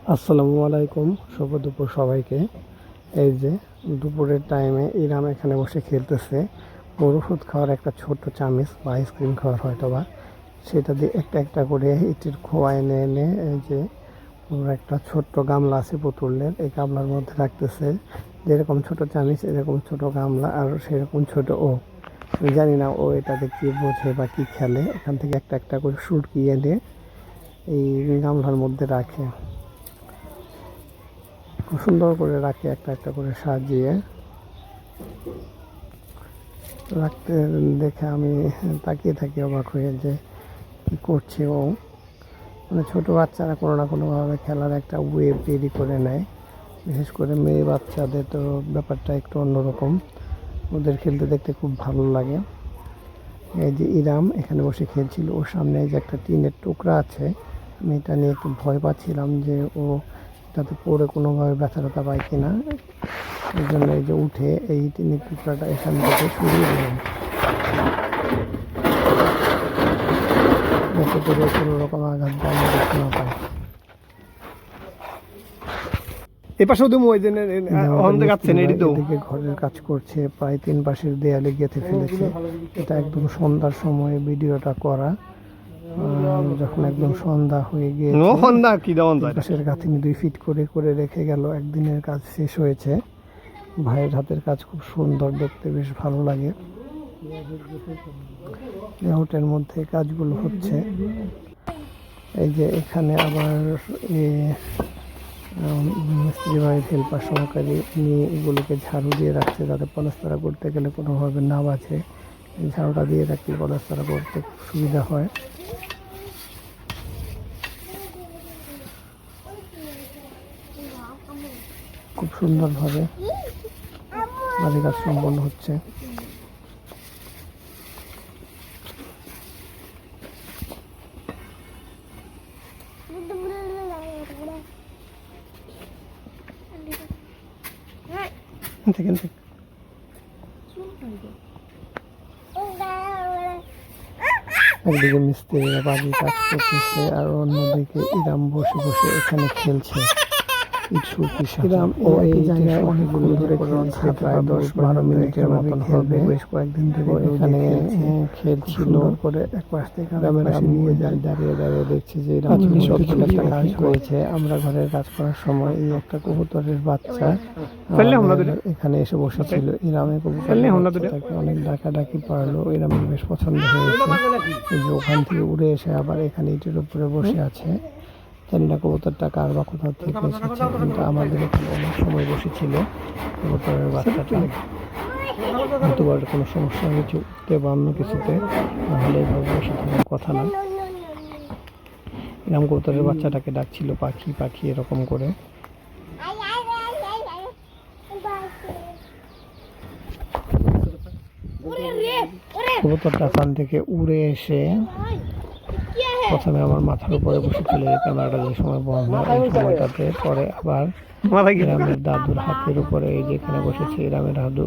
আসসালামু আলাইকুম, শুভ দুপুর সবাইকে। এই যে দুপুরের টাইমে ইরাম এখানে বসে খেলতেছে। ওর ওষুধ খাওয়ার একটা ছোট্ট চামিচ বা আইসক্রিম খাওয়ার হয়তো বা, সেটা দিয়ে একটা একটা করে ইটের খোয়া এনে এনে এই যে ওর একটা ছোট্ট গামলা আছে পুতুলের, এই গামলার মধ্যে রাখতেছে। যেরকম ছোট চামিচ এরকম ছোট গামলা, আর সেরকম ছোট ও। আমি জানি না ও এটাতে কি বোঝে বা কি খেলে। এখান থেকে একটা একটা করে সুটকি এনে এই গামলার মধ্যে রাখে, খুব সুন্দর করে রাখে একটা একটা করে সাজিয়ে রাখতে দেখে আমি তাকিয়ে থাকি অবাক হয়ে যে কী করছে ও। মানে ছোটো বাচ্চারা কোনো না কোনোভাবে খেলার একটা ওয়ে তৈরি করে নেয়। বিশেষ করে মেয়ে বাচ্চাদের তো ব্যাপারটা একটু অন্যরকম, ওদের খেলতে দেখতে খুব ভালো লাগে। এই যে ইরাম এখানে বসে খেলছিল, ওর সামনে যে একটা টিনের টুকরা আছে, আমি এটা নিয়ে একটু ভয় পাচ্ছিলাম যে ও এটাতে পড়ে কোনোভাবে ব্যথা ট্যাথা পায় কিনা। এই জন্য এই যে উঠে এই টিনের টুকরাটা এখান থেকে সরিয়ে দিলাম, যাতে করে কোনো রকম আঘাত বা দেখতে না পায়। এদিকে ঘরের কাজ করছে, প্রায় 3 পাশের দেয়ালে গেঁথে ফেলেছে। এটা একদম সন্ধ্যার সময় ভিডিওটা করা, যখন একদম সন্ধ্যা হয়ে গিয়েছে। পাশের গাঁথনি 2 ফিট করে করে রেখে গেল। একদিনের কাজ শেষ হয়েছে। ভাইয়ের হাতের কাজ খুব সুন্দর, দেখতে বেশ ভালো লাগে। লেআউটের মধ্যে কাজগুলো হচ্ছে। এই যে এখানে আবার মিস্ত্রি ভাইয়ের হেল্পার সহকারী নিয়ে এগুলোকে ঝাড়ু দিয়ে রাখছে, যাতে পলাস্তারা করতে গেলে কোনোভাবে না বাজে। এই ঝাড়ুটা দিয়ে রাখলে পলাস্তারা করতে সুবিধা হয়। খুব সুন্দরভাবে বাড়ির কাজ সম্পন্ন হচ্ছে। একদিকে মিস্ত্রিরা বাড়ির কাজ করতেছে, আর অন্যদিকে ইরাম বসে বসে এখানে খেলছে। ইরাম ও এই জায়গায় অনেকগুলো ধরে খেলছে, প্রায় 10-12 মিনিটের মতন হবে। বেশ কয়েকদিন ধরে এখানে খেলছিল করে এক পাশ থেকে আরেক পাশে নিয়ে দাঁড়িয়ে দাঁড়িয়ে দেখছি যে ইরাম একটা কাজ হয়েছে। আমরা ঘরের কাজ করার সময় এই একটা কবুতরের বাচ্চা এখানে এসে বসেছিল। ইরামের কবুতরটাকে অনেক ডাকাডাকি পারলো, ইরামের বেশ পছন্দ হয়েছে। এই যে ওখান থেকে উড়ে এসে আবার এখানে ইটের উপরে বসে আছে। জানি না কবুতরটা কার বা কোথা থেকে এসেছে, কিন্তু আমাদের এখানে অনেক সময় বসেছিল কবুতরের বাচ্চাটা। হয়তো বা কোনো সমস্যা হয়েছে উঠতে বা অন্য কিছুতে, নাহলে এভাবে বসে থাকার কথা না। এরকম কবুতরের বাচ্চাটাকে ডাকছিল পাখি পাখি এরকম করে। কবুতরটা ওখান থেকে উড়ে এসে প্রথমে আমার মাথার উপরে বসেছিল। এই ক্যামেরাটা যে সময় বন্ধ হয় এই সময়টাতে, পরে আবার ইরামের দাদুর হাতের উপরে এই যে এখানে বসেছে। ইরামের দাদু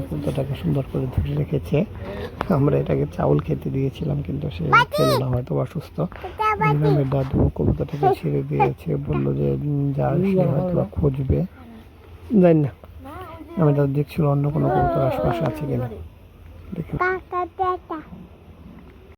কবুতরটাকে সুন্দর করে ধরে রেখেছে। আমরা এটাকে চাউল খেতে দিয়েছিলাম, কিন্তু সে খেল না, হয়তো অসুস্থ। ইরামের দাদু কবুতরটাকে ছেড়ে দিয়েছে, বললো যে যা সে হয়তো খুঁজবে, জানি না। আমি দাদু দেখছিল অন্য কোনো কবুতর আশপাশে আছে কিনা। দেখুন